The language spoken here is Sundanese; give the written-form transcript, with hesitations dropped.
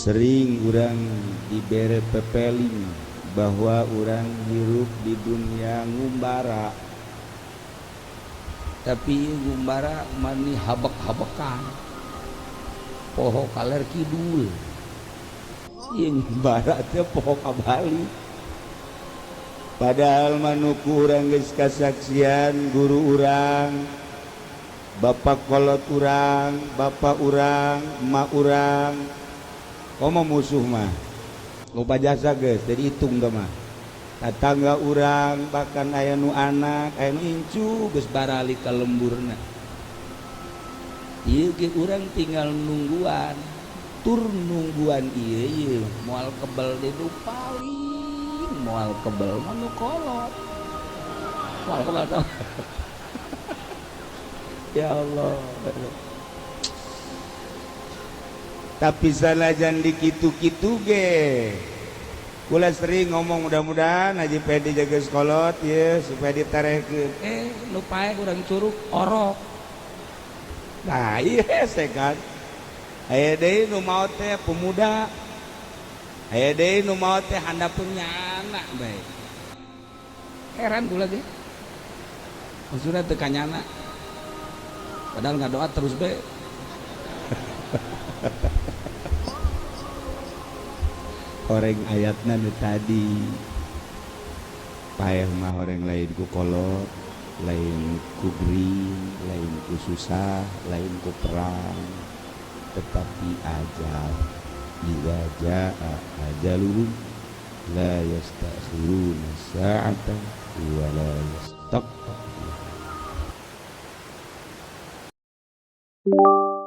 Sering orang dibere pepeling bahwa orang hirup di dunia ngumbara, tapi ngumbara mani habek-habekan poho kaler kidul, yang ngumbara teh poho kabali. Padahal manuku urang geus kasaksian guru urang, bapak kolot urang, bapak urang, emak urang, komo musuh mah loba jasa geus jadi hitung teh mah. Tatangga urang bahkan aya nu anak, aya nu incu geus barali ka lemburna. Ieu ge urang tinggal nungguan, tur nungguan ieu moal kebel di nu paling moal kebel mah nu kolot. Moal kebel tah. Ya Allah. Tapi sanajan di kitu-kitu ge kula sering ngomong mudah-mudahan Haji Pedi jaga sekolot ya supaya ditarekeun. Nu pae urang curug orok. Nah iya segan. Aya deui nu maot teh pemuda. Aya deui nu maot teh handapeun nyana bae. Heran kula ge. Maksudna teu kanyana. Padahal ngadoa terus bae. Orang ayatna nu tadi paeh mah orang lain ku kolot, lain ku gering, lain ku susah, lain ku perang, tetapi ajal idza jaa ajaluhum la yastakhiruna sa'atan wa la yastaqdimun.